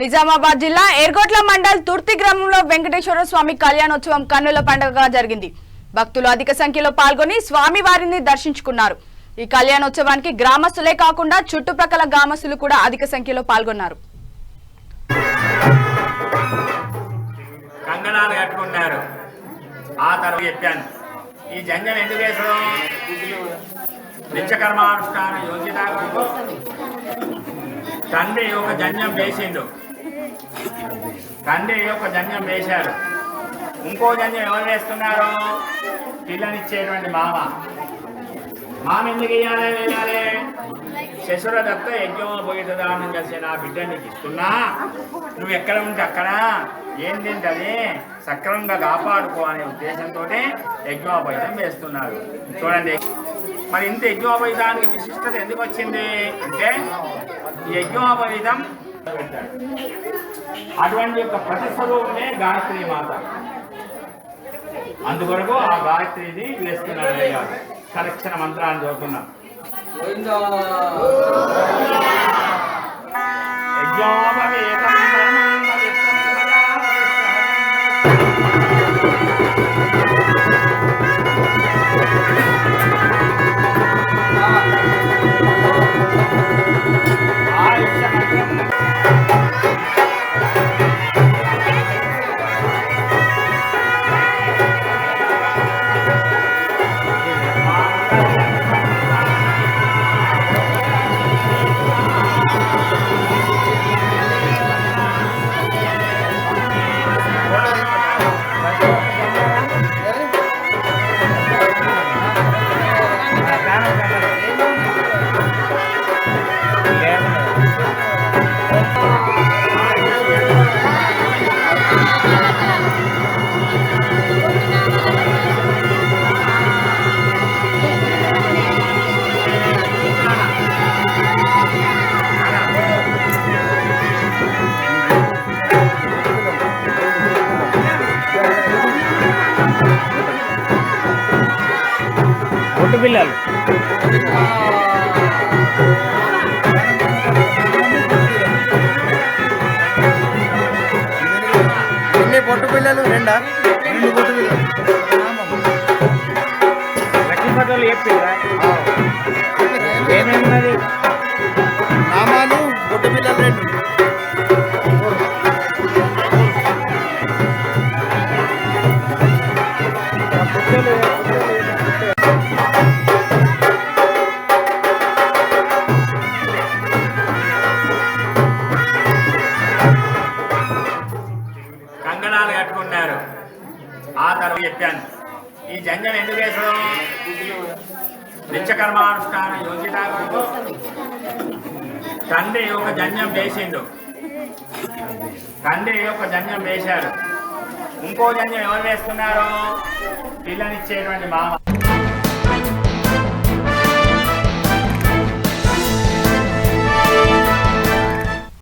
నిజామాబాద్ జిల్లా ఎర్గోట్ల మండల్ తుర్తి గ్రామంలో వెంకటేశ్వర స్వామి కళ్యాణోత్సవం కన్నుల పండుగగా జరిగింది. భక్తులు అధిక సంఖ్యలో పాల్గొని స్వామి వారిని దర్శించుకున్నారు. ఈ కళ్యాణోత్సవానికి గ్రామస్తులే కాకుండా చుట్టుప్రక్కల గ్రామస్తులు కూడా అధిక సంఖ్యలో పాల్గొన్నారు. కంగనాలు కట్టుకున్నారు. ఆ తర్వాత చెప్పాను ఈ జంజన ఎందుకు వేసడం నిత్యకర్మానుష్ఠాన యోగ్యత తండ్రి ఒక జంజం వేసిండు. తండ్రి ఒక జంజం వేశారు. ఇంకో జంజం ఎవరు వేస్తున్నారు? పిల్లనిచ్చేటువంటి మామ ఎందుకు వేయాలి? శశురదత్త యజ్ఞోపవితదానం చేసే నా బిడ్డని ఇస్తున్నా, నువ్వు ఎక్కడ ఉంటే అక్కడ ఏం తింటది సక్రమంగా కాపాడుకో అనే ఉద్దేశంతో యజ్ఞోపవితం వేస్తున్నారు. చూడండి, మరి ఇంత యజ్ఞోపవితానికి విశిష్టత ఎందుకు వచ్చింది అంటే ఈ యజ్ఞోపవితం అటువంటి యొక్క ప్రతిస్వరూపమే గాయత్రి మాత. అందుకొరకు ఆ గాయత్రిని వేస్తున్నారు. కలెక్షణ మంత్రాన్ని చదువుతున్నాం. పిల్లలు ఎన్ని పొట్టు పిల్లలు? రెండు పొట్టు పిల్లలు. లక్ష్మీ పదాలు చెప్పిరా ఏమేమున్నది? నామాలు పొట్టు పిల్లలు రెండు. కంగనాలు కట్టుకున్నారు. ఆ తర్వాత చెప్పాను ఈ జంజం ఎందుకు వేసడం నిత్యకర్మానుష్ఠాన యోగ్యత తండ్రి ఒక జంజం వేసిండు. తండ్రి ఒక జంజం వేశారు. ఇంకో జంజం ఎవరు వేస్తున్నారు? పిల్లనిచ్చేటువంటి మామ